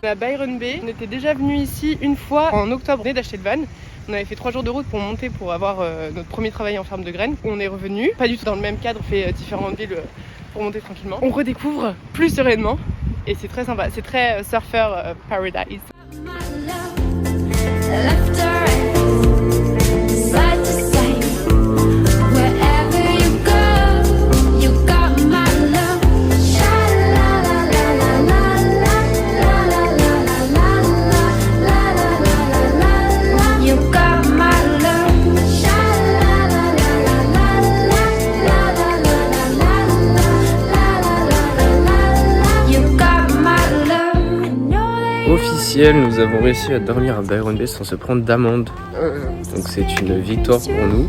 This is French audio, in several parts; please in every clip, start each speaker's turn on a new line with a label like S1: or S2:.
S1: À Byron Bay, on était déjà venu ici une fois en octobre, on venait d'acheter le van. On avait fait 3 jours de route pour monter, pour avoir notre premier travail en ferme de graines. On est revenu, pas du tout dans le même cadre, on fait différentes villes pour monter tranquillement. On redécouvre plus sereinement et c'est très sympa, c'est très surfer paradise.
S2: Officiel, nous avons réussi à dormir à Byron Bay sans se prendre d'amende. Donc c'est une victoire pour nous.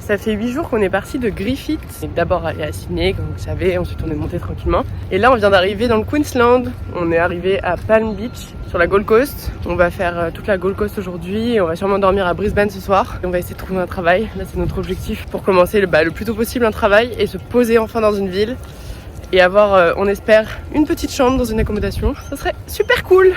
S1: Ça fait 8 jours qu'on est parti de Griffith. On est d'abord allé à Sydney, comme vous savez, ensuite on est monté tranquillement. Et là on vient d'arriver dans le Queensland. On est arrivé à Palm Beach, sur la Gold Coast. On va faire toute la Gold Coast aujourd'hui et on va sûrement dormir à Brisbane ce soir. Et on va essayer de trouver un travail. Là c'est notre objectif pour commencer le plus tôt possible un travail et se poser enfin dans une ville. Et avoir, on espère, une petite chambre dans une accommodation. Ça serait super cool!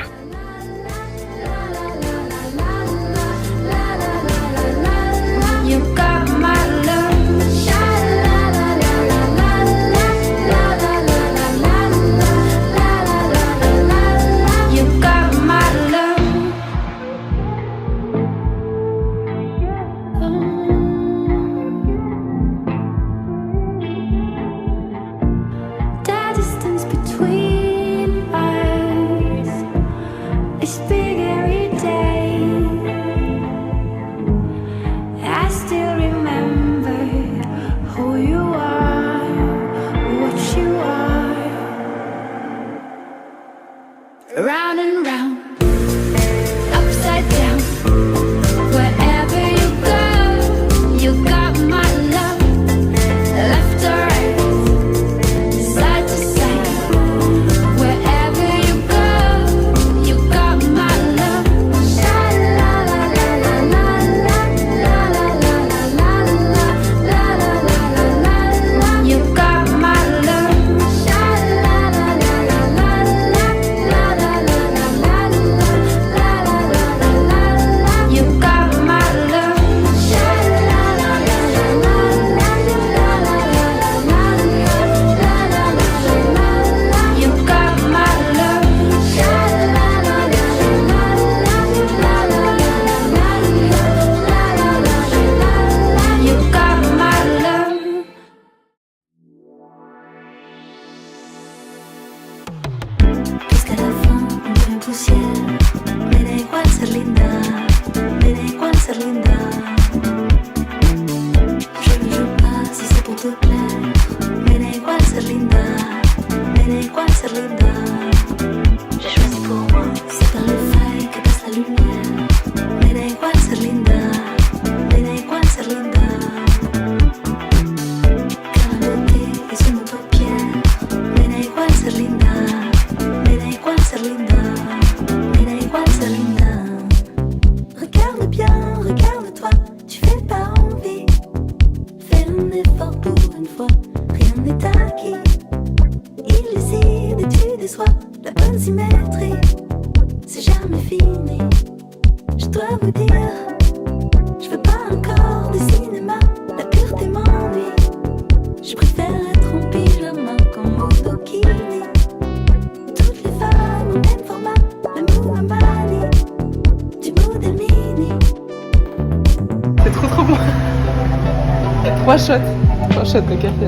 S3: Round and round, upside down, wherever you go, you got my love, left or right, side to side, wherever you go, you got my love, sha la la la la la la la la la
S4: fois, rien n'est acquis. Illicite et tu déçois, la bonne symétrie, c'est jamais fini. Je dois vous dire, je veux pas encore de cinéma, la pureté m'ennuie. Je préfère être en pyjama qu'en monokini. Toutes les femmes au même format, la moumamani, du modèle mini.
S1: C'est trop bon. 3 shots de café.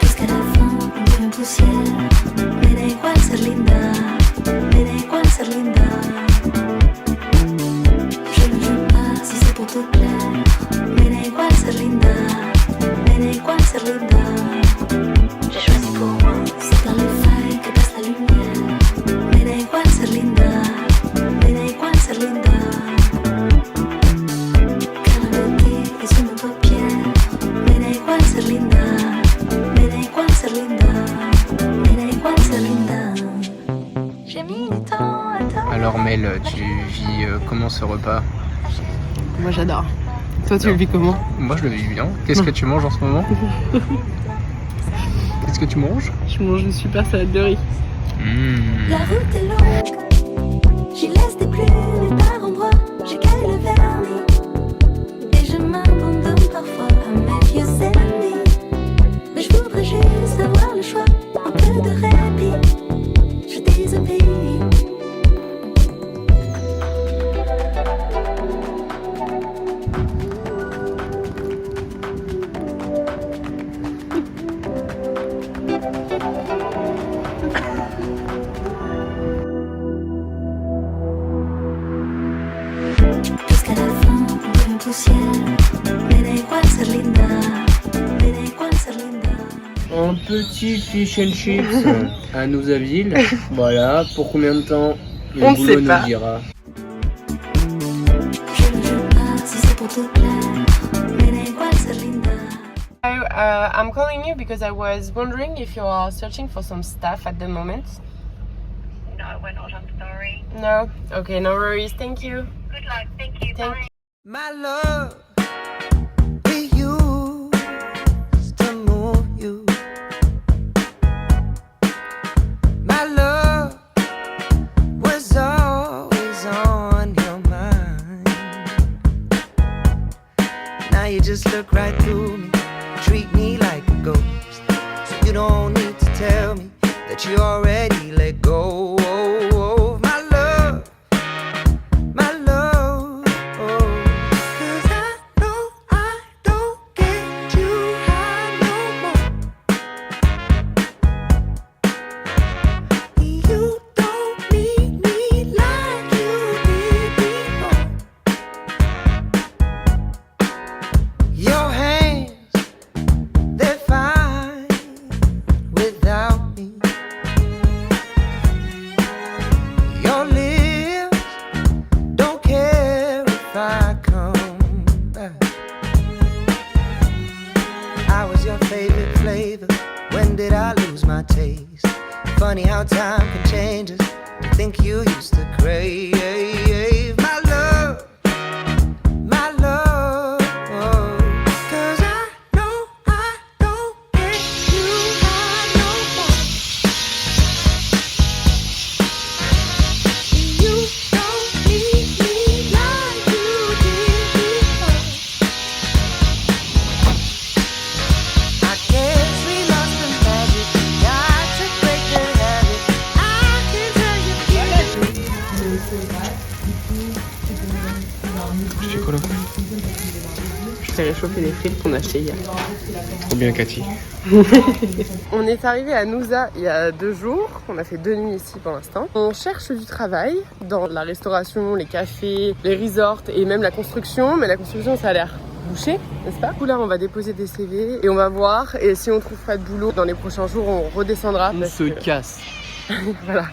S4: Jusqu'à la fin, on devient poussière. Mais da igual ser linda, mais da igual ser linda. Je ne joue pas si c'est pour te plaire. Mais da igual ser linda, mais da igual ser linda. J'ai choisi pour moi, c'est par les failles que passe la lumière. Mais da igual ser linda, mais da igual ser linda. Car la beauté est sous nos paupières. Mais da igual ser linda, mais da igual ser linda, mais da igual ser linda. J'ai mis du temps à t'en.
S2: Alors Mel, tu vis comment ce repas?
S1: Moi j'adore. Toi tu le vis comment?
S2: Moi je le vis bien. Qu'est-ce que tu manges en ce moment? Qu'est-ce que tu manges?
S1: Je mange une super salade de riz.
S4: La route est longue, j'y laisse des plumes et par endroits j'écaille le vernis. Et je m'abandonne parfois à mes vieux ennemis. Mais je voudrais juste avoir le choix, un peu de répit. Je désobéis. Jusqu'à la fin, on devient poussière. Mais da igual ser linda, mais da igual ser linda.
S2: Un petit fish and chips à Nouzaville. Voilà, pour combien de temps? Le
S1: On ne
S2: boulot
S1: sait pas.
S2: nous dira.
S4: Je ne joue pas si c'est pour te plaire. Mais da igual ser linda.
S1: I'm calling you because I was wondering if you are searching for some staff at the moment.
S5: No, we're not. I'm sorry.
S1: No? Okay, no worries. Thank you.
S5: Good luck. Thank you.
S1: Thank
S5: Bye.
S6: My love, we used to move you. My love was always on your mind. Now you just look right through me, treat me like a ghost. So you don't need to tell me that you already let go. My love, my love. 'Cause I know I don't get you high no more. You don't need me like you did before. Your hands, they're fine without me. Your lips don't care if I come back. I was your favorite flavor. When did I lose my taste? Funny how time can change us. To think you used to crave my love, my love. 'Cause I know I don't get you high no more. You don't need me like you did before. I guess we lost the magic. Got to break the habit. I can tell you
S2: Chocolat.
S1: Je t'ai réchauffé les frites qu'on a achetées hier.
S2: Trop bien Cathy.
S1: On est arrivé à Nouza il y a 2 jours. On a fait 2 nuits ici pour l'instant. On cherche du travail dans la restauration, les cafés, les resorts et même la construction. Mais la construction, ça a l'air bouché, n'est-ce pas? Du coup, là, on va déposer des CV et on va voir. Et si on trouve pas de boulot dans les prochains jours, on redescendra.
S2: On
S1: parce
S2: se
S1: que-
S2: casse.
S1: Voilà.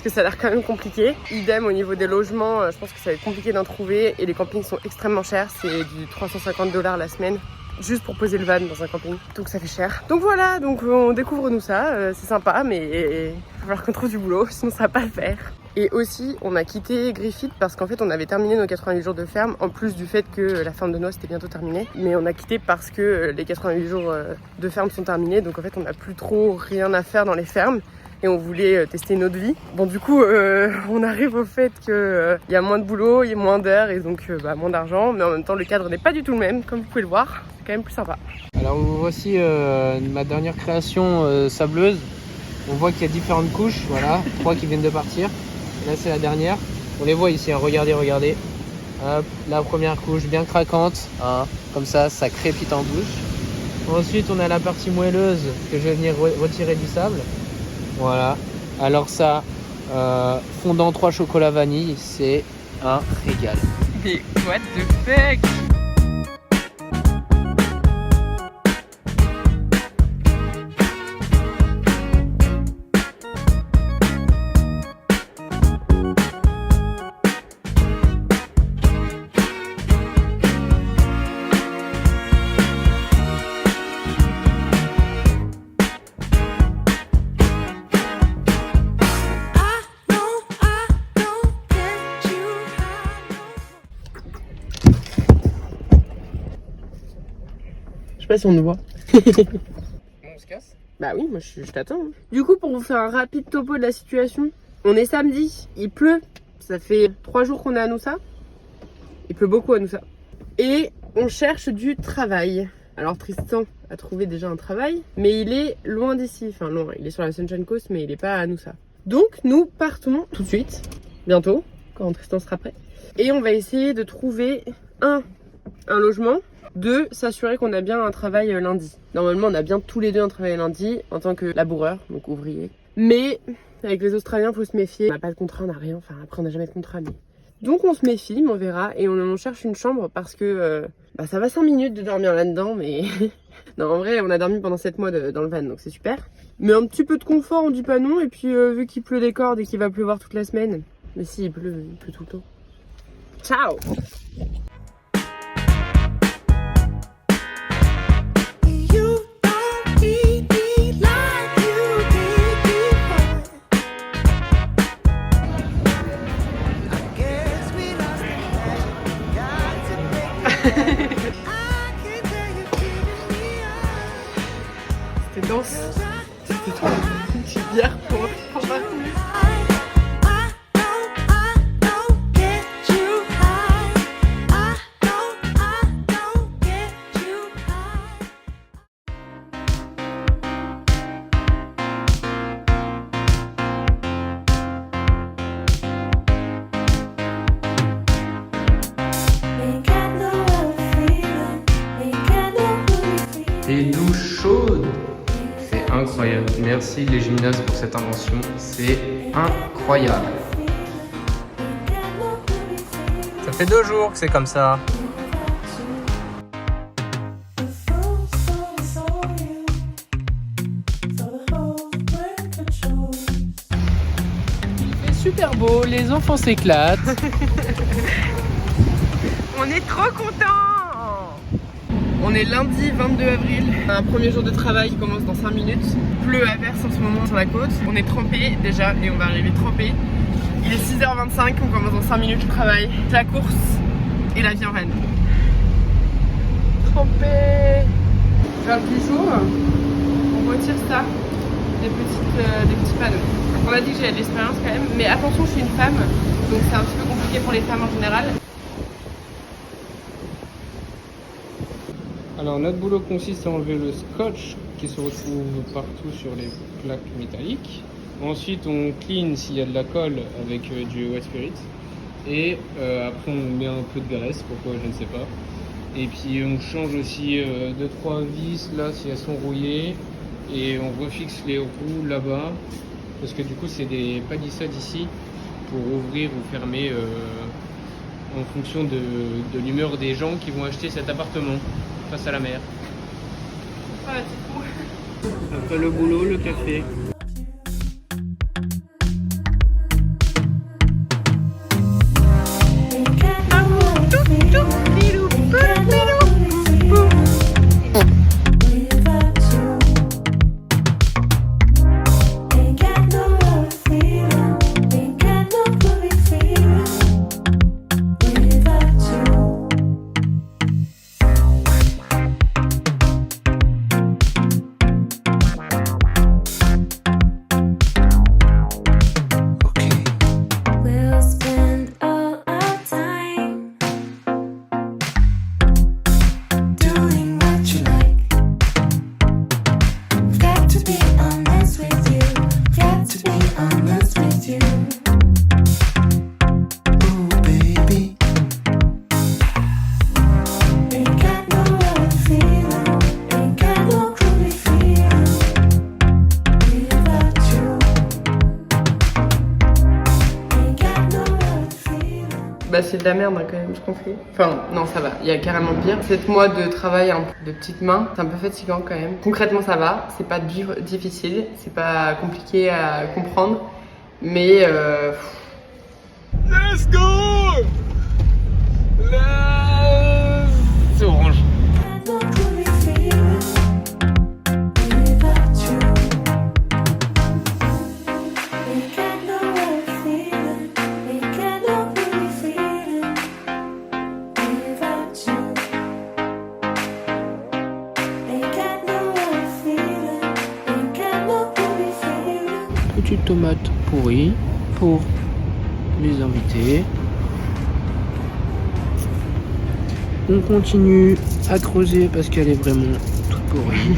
S1: Parce que ça a l'air quand même compliqué. Idem au niveau des logements, je pense que ça va être compliqué d'en trouver et les campings sont extrêmement chers. C'est du $350 la semaine juste pour poser le van dans un camping. Donc ça fait cher. Donc voilà, donc on découvre nous ça, c'est sympa, mais il va falloir qu'on trouve du boulot, sinon ça va pas le faire. Et aussi, on a quitté Griffith parce qu'en fait, on avait terminé nos 88 jours de ferme, en plus du fait que la ferme de noix était bientôt terminée. Mais on a quitté parce que les 88 jours de ferme sont terminés, donc en fait, on n'a plus trop rien à faire dans les fermes. Et on voulait tester notre vie. Bon, du coup, on arrive au fait qu'il y a moins de boulot, il y a moins d'heures et donc moins d'argent. Mais en même temps, le cadre n'est pas du tout le même, comme vous pouvez le voir. C'est quand même plus sympa.
S2: Alors voici ma dernière création sableuse. On voit qu'il y a différentes couches, voilà, 3 qui viennent de partir. Et là c'est la dernière. On les voit ici, hein. Regardez. Hop, la première couche bien craquante, hein. Comme ça crépite en bouche. Ensuite on a la partie moelleuse que je vais venir retirer du sable. Voilà. Alors ça, fondant 3 chocolats vanille, c'est un régal.
S1: Mais what the fuck? Je sais pas si on nous voit.
S2: On se casse?
S1: Bah oui, moi je t'attends. Du coup, pour vous faire un rapide topo de la situation, on est samedi, il pleut. Ça fait 3 jours qu'on est à Noosa. Il pleut beaucoup à Noosa. Et on cherche du travail. Alors Tristan a trouvé déjà un travail, mais il est loin d'ici. Enfin loin, il est sur la Sunshine Coast, mais il est pas à Noosa. Donc nous partons tout de suite, bientôt, quand Tristan sera prêt. Et on va essayer de trouver un logement. 2, s'assurer qu'on a bien un travail lundi. Normalement, on a bien tous les deux un travail lundi en tant que laboureur, donc ouvrier. Mais avec les Australiens, faut se méfier. On n'a pas de contrat, on n'a rien. Enfin, après, on n'a jamais de contrat. Mais... Donc, on se méfie, mais on verra. Et on cherche une chambre parce que ça va 5 minutes de dormir là-dedans. Mais non, en vrai, on a dormi pendant 7 mois dans le van, donc c'est super. Mais un petit peu de confort, on dit pas non. Et puis, vu qu'il pleut des cordes et qu'il va pleuvoir toute la semaine. Mais si, il pleut tout le temps. Ciao! C'était dense. C'était trop une petite bière pour pas plus.
S2: Et douche chaude, c'est incroyable. Merci les gymnases pour cette invention, c'est incroyable. Ça fait 2 jours que c'est comme ça. Il fait super beau, les enfants s'éclatent.
S1: On est trop contents! On est lundi 22 avril, un premier jour de travail qui commence dans 5 minutes. Pleut à verse en ce moment sur la côte. On est trempés déjà et on va arriver trempés. Il est 6h25, on commence dans 5 minutes le travail, la course et la vie en Rennes. Trempés! Vers le plus chaud, on retire ça, des petits panneaux. On a dit que j'avais de l'expérience quand même, mais attention, je suis une femme, donc c'est un petit peu compliqué pour les femmes en général.
S2: Alors notre boulot consiste à enlever le scotch qui se retrouve partout sur les plaques métalliques. Ensuite on clean s'il y a de la colle avec du wet spirit. Et après on met un peu de graisse, pourquoi je ne sais pas. Et puis on change aussi 2-3 vis là si elles sont rouillées. Et on refixe les roues là-bas. Parce que du coup c'est des palissades ici pour ouvrir ou fermer en fonction de l'humeur des gens qui vont acheter cet appartement face à la mer.
S1: Ah, c'est fou.
S2: Après le boulot, le café.
S1: Bah c'est de la merde hein, quand même ce qu'on fait. Enfin non ça va, il y a carrément pire. 7 mois de travail de petites mains, c'est un peu fatigant quand même. Concrètement ça va, c'est pas difficile, c'est pas compliqué à comprendre, mais
S2: Let's go. C'est orange. Petite tomate pourrie pour les invités. On continue à creuser parce qu'elle est vraiment toute pourrie.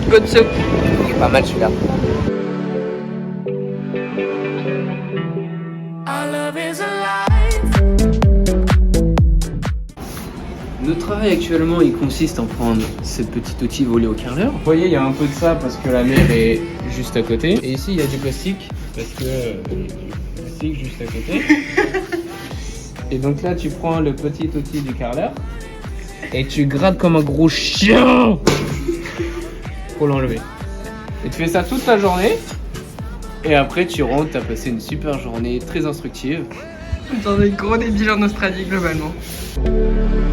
S1: God soup.
S2: Il est pas mal celui-là. Notre travail actuellement, il consiste en prendre ce petit outil volé au carreleur. Vous voyez, il y a un peu de ça parce que la mer est juste à côté. Et ici, il y a du plastique parce que il y a du plastique juste à côté. Et donc là, tu prends le petit outil du carreleur et tu grattes comme un gros chien pour l'enlever. Et tu fais ça toute la journée. Et après, tu rentres, t'as passé une super journée très instructive.
S1: Dans des gros débiles en Australie globalement.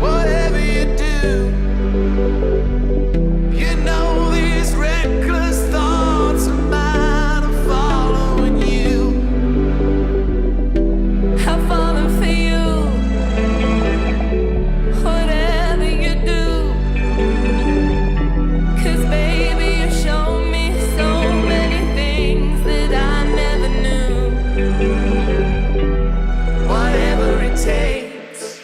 S6: Whatever you do, you know these reckless thoughts of mine are following you.
S3: I've fallen for you. Whatever you do, 'cause baby you show me so many things that I never knew.
S6: Whatever it takes,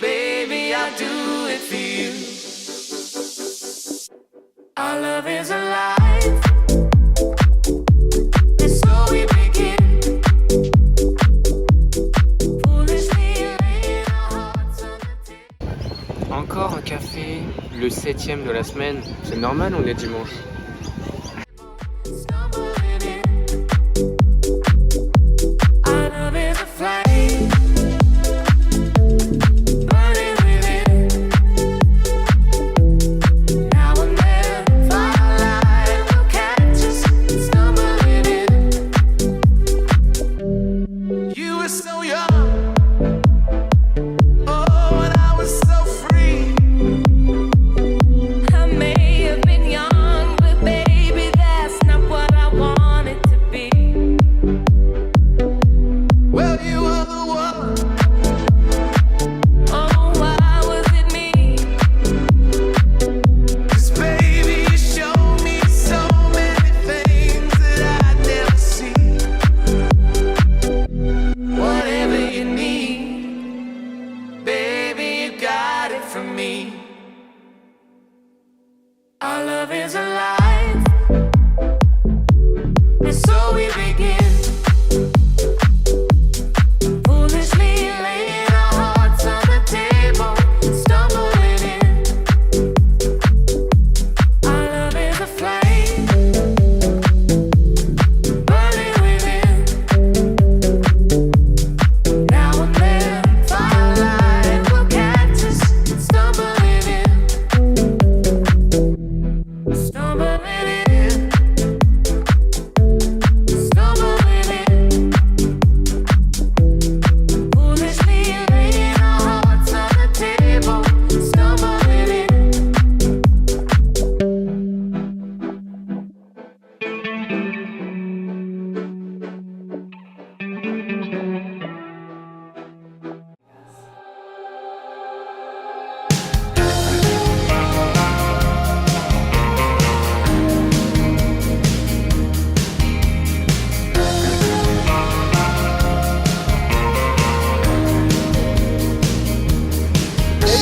S6: baby, I'll do it for you. Our love is alive, and so we begin. Foolishly laying our hearts on the table.
S2: Encore un café, le 7e de la semaine. C'est normal, on est dimanche.
S6: Stumbling in. Our love is a flame, burning within. Now and then, firelight will catch us stumbling in. You were so young, oh, and I was so free.
S3: I may have been young, but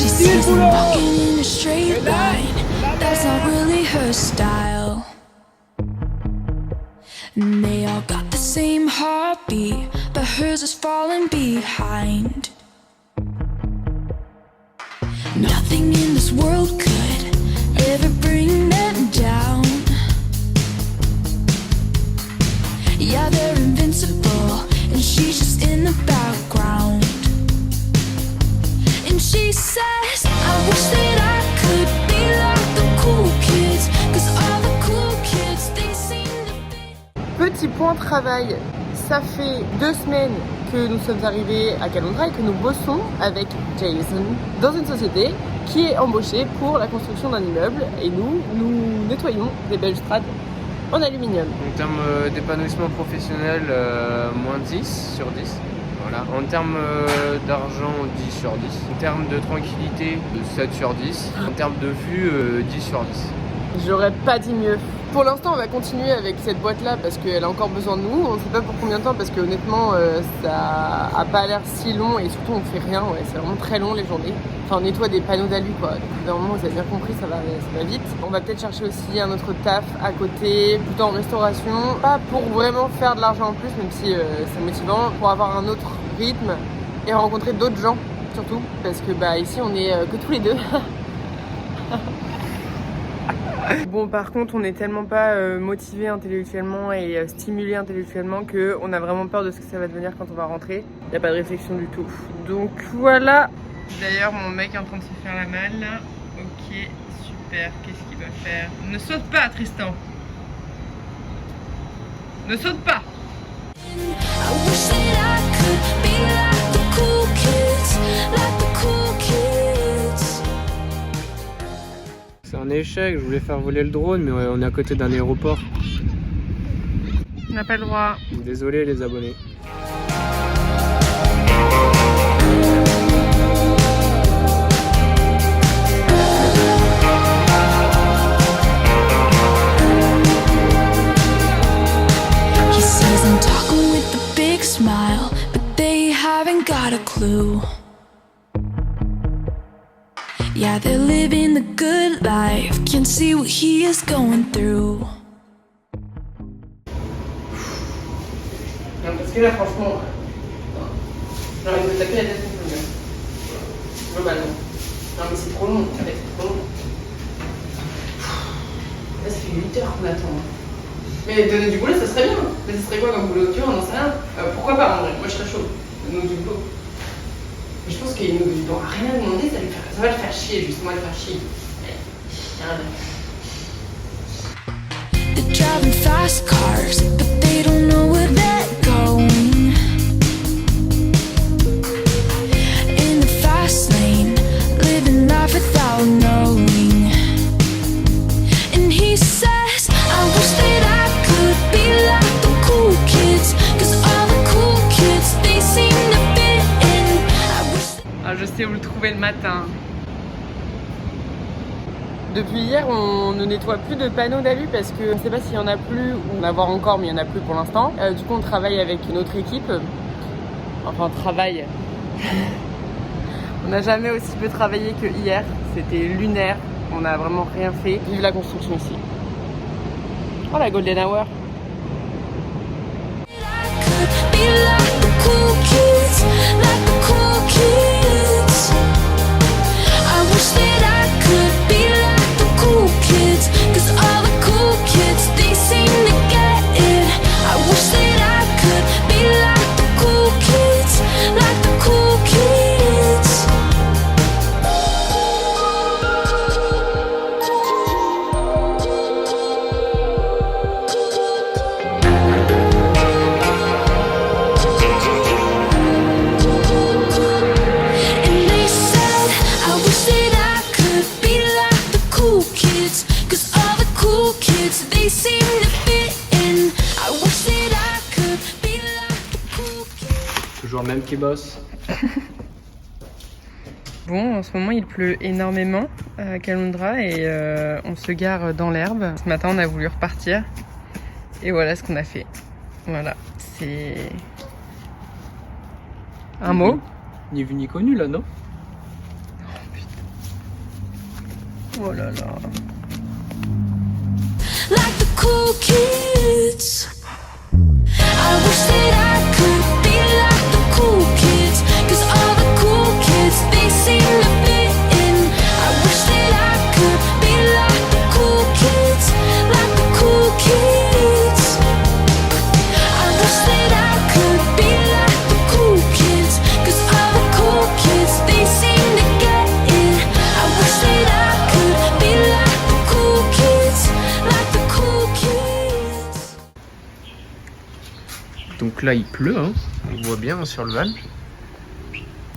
S7: She sees them walking in a straight line. That's not really her style. And they all got the same heartbeat, but hers is falling behind. Nothing in this world could ever bring them down. Yeah, they're invincible, and she's just in the background. And she says, I wish that I could be like the cool kids, 'cause all the cool kids, they seem to be.
S1: Petit point travail, ça fait 2 semaines que nous sommes arrivés à Calondra et que nous bossons avec Jason dans une société qui est embauchée pour la construction d'un immeuble et nous nettoyons des balustrades en aluminium.
S2: En termes d'épanouissement professionnel, moins 10 sur 10. Voilà. En termes d'argent, 10 sur 10. En termes de tranquillité, 7 sur 10. En termes de vue, 10 sur 10.
S1: J'aurais pas dit mieux. Pour l'instant, on va continuer avec cette boîte-là parce qu'elle a encore besoin de nous. On ne sait pas pour combien de temps parce que honnêtement, ça a pas l'air si long et surtout on fait rien. Ouais, c'est vraiment très long les journées. Enfin, on nettoie des panneaux d'alu quoi. Donc, d'un moment, vous avez bien compris, ça va vite. On va peut-être chercher aussi un autre taf à côté, plutôt en restauration. Pas pour vraiment faire de l'argent en plus, même si c'est motivant, pour avoir un autre rythme et rencontrer d'autres gens surtout parce que bah ici on est que tous les deux. Bon, par contre, on n'est tellement pas motivé intellectuellement et stimulé intellectuellement qu'on a vraiment peur de ce que ça va devenir quand on va rentrer. Il n'y a pas de réflexion du tout. Donc voilà. D'ailleurs, mon mec est en train de se faire la malle là. Ok, super. Qu'est-ce qu'il va faire? Ne saute pas, Tristan. Ne saute pas.
S7: I wish that I could be like the cool kids, like the cool kids.
S2: C'est un échec, je voulais faire voler le drone, mais on est à côté d'un aéroport.
S1: On n'a pas le droit.
S2: Désolé les abonnés.
S7: He says I'm talking with a big smile, but they haven't got a clue. Yeah, they're living the good life, can't see what he is going through.
S1: Non, parce que là, franchement, j'ai envie de me taper la tête contre le mur. Globalement. Non, mais c'est trop long, en fait, c'est trop long. Là, ça fait 8 heures qu'on attend. Mais donner du boulot, ça serait bien. Mais ça serait quoi comme boulot? Tu vois, on n'en sait rien. Pourquoi pas, en vrai? Moi, je serais chaud. Donne-nous du boulot. Mais je pense qu'il n'aura rien à demander, ça va le faire chier, justement, le faire chier.
S7: They're driving fast cars, but they don't know where they're going. In the fast lane, living life without knowing. And he says, I wish that I could be like the cool kids, 'cause all the cool kids, they seem to fit in. I wish.
S1: Ah, je sais où le trouver le matin. Depuis hier, on ne nettoie plus de panneaux d'alu parce que on ne sait pas s'il y en a plus ou on va voir encore, mais il n'y en a plus pour l'instant. Du coup, on travaille avec une autre équipe. Enfin, on travaille. On n'a jamais aussi peu travaillé que hier. C'était lunaire. On n'a vraiment rien fait. Vive la construction ici. Oh, la Golden Hour.
S7: Be like the cool kids, like the cool kids. I wish that I could be like the cool kids, 'cause all the cool kids, they seem to get it. I wish that I could be like the cool kids, like the cool kids. And they said, I wish that I could be like the cool kids, 'cause all the cool kids, they seem to fit in. I wish that I could be like the cool kids.
S2: Toujours le même qui bosse.
S1: Bon, en ce moment, il pleut énormément à Calondra et on se gare dans l'herbe. Ce matin, on a voulu repartir et voilà ce qu'on a fait. Voilà, c'est un mot.
S2: Ni vu ni connu là, non?
S1: Oh là là.
S7: like the cool kids. I wish that I could be like the cool kids, 'cause all the cool kids, they seem to fit in. I wish that I could be like the cool kids, like the cool kids. I wish that I could be like the cool kids, 'cause all the cool kids, they seem to get it. I wish that I could be like the cool kids, like the cool kids.
S2: Donc là il pleut, hein. On voit bien sur le Val.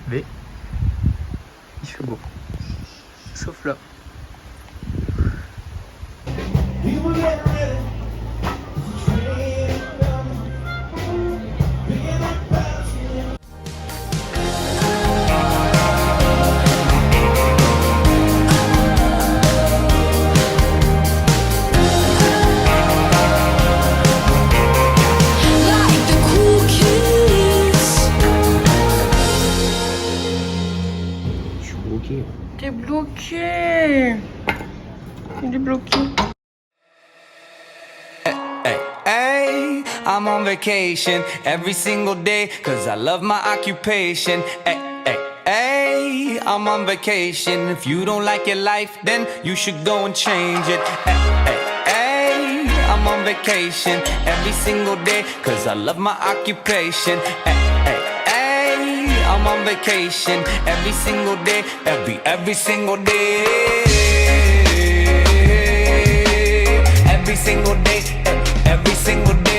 S2: Mais il fait beau. Sauf là.
S7: Like the cool kids.
S2: Je suis bloqué.
S1: T'es bloqué. Il est bloqué.
S8: Hey, hey, I'm on vacation every single day, 'cause I love my occupation. Hey, hey, hey, I'm on vacation. If you don't like your life, then you should go and change it. Hey, hey, hey, I'm on vacation every single day, 'cause I love my occupation. Hey, hey, hey, I'm on vacation every single day, every single day. Every single day, every single day.